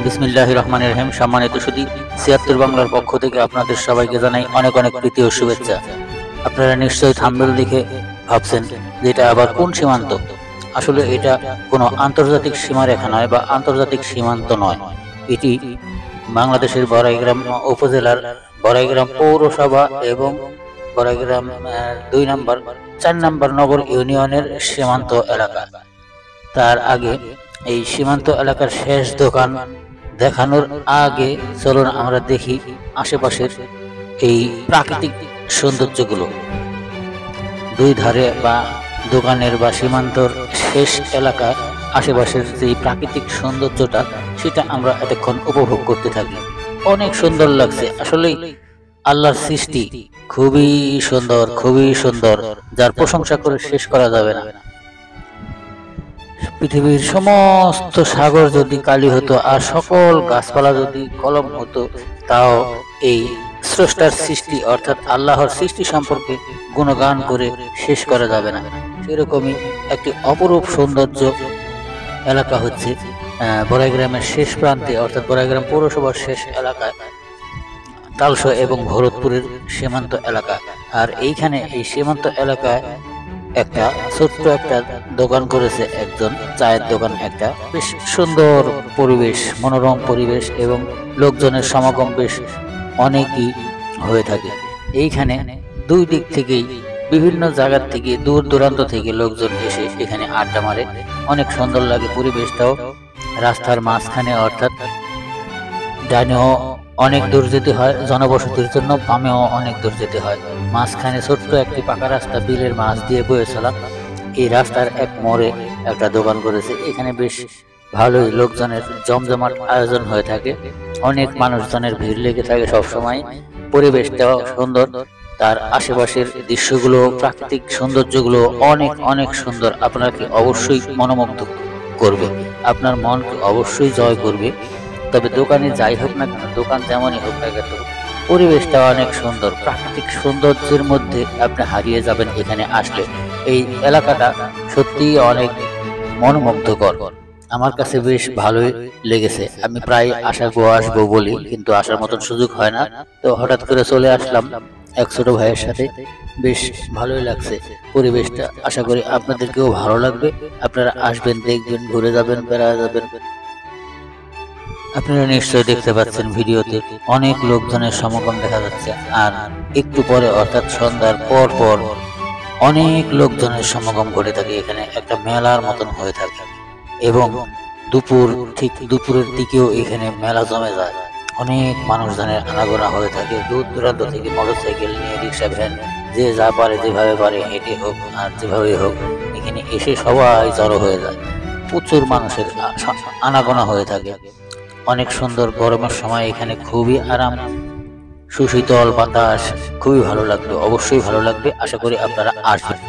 বিসমিল্লাহির রহমানির রহিম। সম্মানিত সুধী, ৭৬ বাংলার পক্ষ থেকে আপনাদের সবাইকে জানাই অনেক অনেক প্রীতি ও শুভেচ্ছা। আপনারা নিশ্চয়ই থাম্বনেল দেখে ভাবছেন যে এটা আবার কোন সীমান্ত। আসলে এটা কোনো আন্তর্জাতিক সীমারেখা নয় বা আন্তর্জাতিক সীমান্ত নয়। এটি বাংলাদেশের বড়াইগ্রাম উপজেলার বড়াইগ্রাম পৌরসভা এবং বড়াইগ্রাম ২ নম্বর ৪ নম্বর নগর ইউনিয়নের সীমান্ত এলাকা। তার আগে এই সীমান্ত এলাকার শেষ দোকান দেখানোর আগে চলুন আমরা দেখি আশেপাশের এই প্রাকৃতিক সৌন্দর্যগুলো। দুই ধারে বা দোকানের বা সীমান্তর শেষ এলাকা আশেপাশের যে প্রাকৃতিক সৌন্দর্যটা সেটা আমরা এতক্ষণ উপভোগ করতে থাকি। অনেক সুন্দর লাগছে, আসলে আল্লাহর সৃষ্টি খুবই সুন্দর, খুবই সুন্দর, যার প্রশংসা করে শেষ করা যাবে না। পৃথিবীর সমস্ত সাগর যদি কালি হতো আর সকল গাছপালা যদি কলম হতো, তাও এই স্রষ্টার সৃষ্টি অর্থাৎ আল্লাহর সৃষ্টি সম্পর্কে গুণগান করে শেষ করা যাবে না। সেরকমই একটি অপরূপ সৌন্দর্য এলাকা হচ্ছে বড়াইগ্রামের শেষ প্রান্তে অর্থাৎ বড়াইগ্রাম পৌরসভার শেষ এলাকায় তালসা এবং ভরতপুরের সীমান্ত এলাকা। আর এইখানে এই সীমান্ত এলাকায় একটা ছোট্ট একটা দোকান করেছে একজন, চায়ের দোকান। একটা বেশ সুন্দর পরিবেশ, মনোরম পরিবেশ এবং লোকজনের সমাগম বেশ অনেকই হয়ে থাকে। এইখানে দুই দিক থেকেই বিভিন্ন জায়গা থেকে দূর দূরান্ত থেকে লোকজন এসে এখানে আড্ডা মারে। অনেক সুন্দর লাগে পরিবেশটাও। রাস্তার মাঝখানে অর্থাৎ ডানেও অনেক দূর যেতে হয় জনবসতির জন্য, বামেও অনেক দূর যেতে হয়। মাঝখানে ছোট্ট একটি পাকা রাস্তা বিলের মাছ দিয়ে বয়ে চলা। এই রাস্তার এক মোড়ে একটা দোকান করেছে। এখানে বেশ ভালোই লোকজনের জমজমাট আয়োজন হয়ে থাকে, অনেক মানুষজনের ভিড় লেগে থাকে সবসময়। পরিবেশটাও সুন্দর, তার আশেপাশের দৃশ্যগুলো, প্রাকৃতিক সৌন্দর্যগুলো অনেক অনেক সুন্দর। আপনাকে অবশ্যই মনোমুগ্ধ করবে, আপনার মনকে অবশ্যই জয় করবে। তবে দোকানে যাই হোক না কেন, দোকান যেমনই হোক না কেন, পরিবেশটা অনেক সুন্দর। প্রাকৃতিক সৌন্দর্যের মধ্যে আপনি হারিয়ে যাবেন এখানে আসলে। এই এলাকাটা সত্যিই অনেক মনোমুগ্ধকর, আমার কাছে বেশ ভালোই লেগেছে। আমি প্রায় আসবো বলি, কিন্তু আসার মতন সুযোগ হয় না। তো হঠাৎ করে চলে আসলাম এক ছোট ভাইয়ের সাথে। বেশ ভালোই লাগছে পরিবেশটা। আশা করি আপনাদেরকেও ভালো লাগবে। আপনারা আসবেন, দেখবেন, ঘুরে যাবেন, বেড়াতে যাবেন। আপনারা নিশ্চয়ই দেখতে পাচ্ছেন ভিডিওতে অনেক লোকজনের সমাগম দেখা যাচ্ছে। আর একটু পরে অর্থাৎ সন্ধ্যার পর পর অনেক লোকজনের সমাগম ঘটে থাকে। এখানে একটা মেলার মতন হয়ে থাকে এবং ঠিক দুপুরের দিকেও এখানে মেলা জমে যায়। অনেক মানুষজনের আনাগোনা হয়ে থাকে দূর দূরান্ত থেকে, মোটরসাইকেল নিয়ে, রিক্সা, ভ্যান, যে যা পারে যেভাবে পারে হেঁটে হোক আর যেভাবে হোক এখানে এসে সবাই জড়ো হয়ে যায়। প্রচুর মানুষের আনাগোনা হয়ে থাকে। অনেক সুন্দর, গরমের সময় এখানে খুবই আরাম, সুশীতল বাতাস, খুবই ভালো লাগবে, অবশ্যই ভালো লাগবে। আশা করি আপনারা আসবেন।